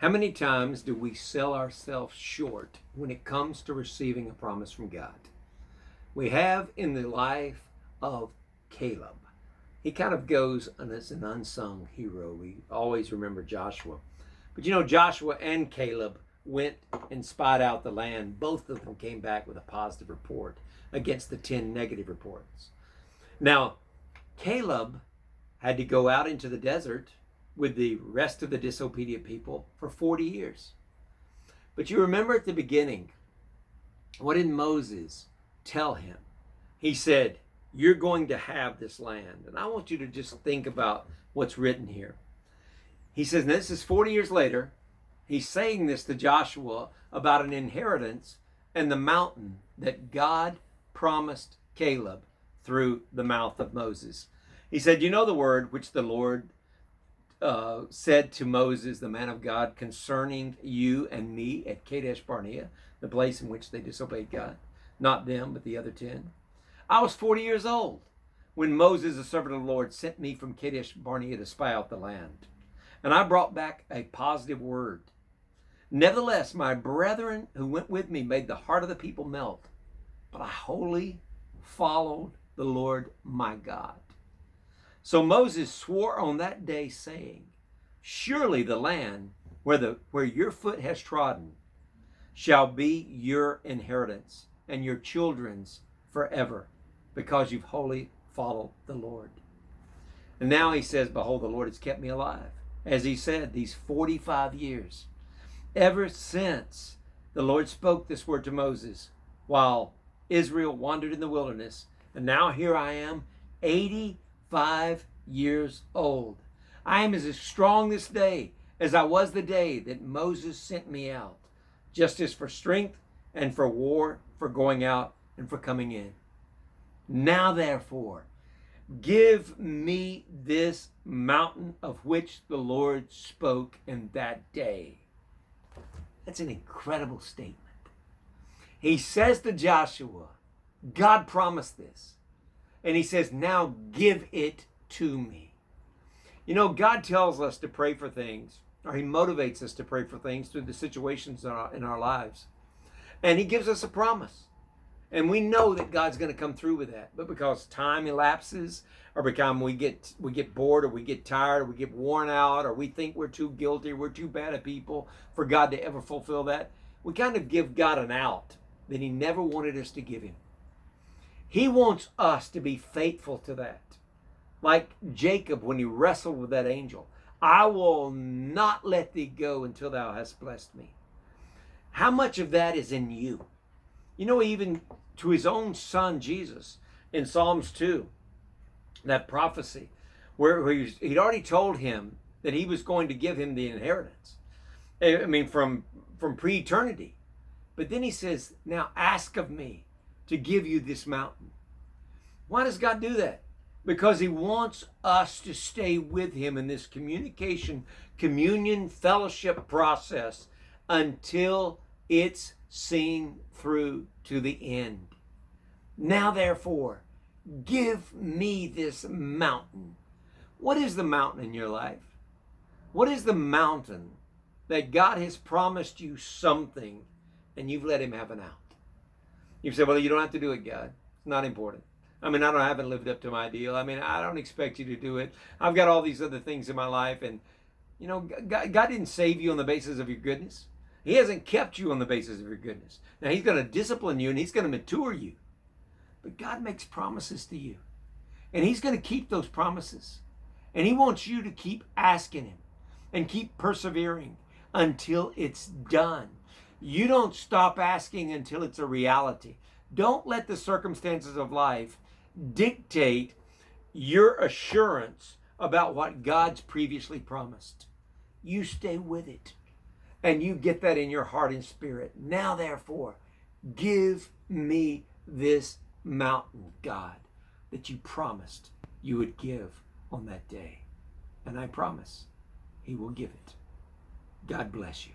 How many times do we sell ourselves short when it comes to receiving a promise from God? We have in the life of Caleb. He kind of goes as an unsung hero. We always remember Joshua. But you know, Joshua and Caleb went and spied out the land. Both of them came back with a positive report against the 10 negative reports. Now, Caleb had to go out into the desert with the rest of the disobedient people for 40 years. But you remember at the beginning, what did Moses tell him? He said, you're going to have this land. And I want you to just think about what's written here. He says, now this is 40 years later. He's saying this to Joshua about an inheritance and the mountain that God promised Caleb through the mouth of Moses. He said, you know the word which the Lord said to Moses, the man of God, concerning you and me at Kadesh Barnea, the place in which they disobeyed God. Not them, but the other 10. I was 40 years old when Moses, the servant of the Lord, sent me from Kadesh Barnea to spy out the land. And I brought back a positive word. Nevertheless, my brethren who went with me made the heart of the people melt. But I wholly followed the Lord my God. So Moses swore on that day, saying, surely the land where your foot has trodden shall be your inheritance and your children's forever, because you've wholly followed the Lord. And now he says, behold, the Lord has kept me alive. As he said, these 45 years, ever since the Lord spoke this word to Moses while Israel wandered in the wilderness. And now here I am, 85 years old. I am as strong this day as I was the day that Moses sent me out, just as for strength and for war, for going out and for coming in. Now therefore, give me this mountain of which the Lord spoke in that day. That's an incredible statement. He says to Joshua, God promised this. And he says, now give it to me. You know, God tells us to pray for things, or he motivates us to pray for things through the situations in our lives. And he gives us a promise. And we know that God's going to come through with that. But because time elapses, or because we get bored, or we get tired, or we get worn out, or we think we're too guilty, we're too bad at people for God to ever fulfill that, we kind of give God an out that he never wanted us to give him. He wants us to be faithful to that. Like Jacob when he wrestled with that angel. I will not let thee go until thou hast blessed me. How much of that is in you? You know, even to his own son, Jesus, in Psalms 2, that prophecy, where he'd already told him that he was going to give him the inheritance. I mean, from pre-eternity. But then he says, now ask of me to give you this mountain. Why does God do that? Because he wants us to stay with him in this communion, fellowship process until it's seen through to the end. Now, therefore, give me this mountain. What is the mountain in your life? What is the mountain that God has promised you something and you've let him have an out? You've said, well, you don't have to do it, God. It's not important. I mean, I haven't lived up to my deal. I mean, I don't expect you to do it. I've got all these other things in my life. And, you know, God didn't save you on the basis of your goodness. He hasn't kept you on the basis of your goodness. Now, he's going to discipline you and he's going to mature you. But God makes promises to you. And he's going to keep those promises. And he wants you to keep asking him and keep persevering until it's done. You don't stop asking until it's a reality. Don't let the circumstances of life dictate your assurance about what God's previously promised. You stay with it. And you get that in your heart and spirit. Now, therefore, give me this mountain, God, that you promised you would give on that day. And I promise he will give it. God bless you.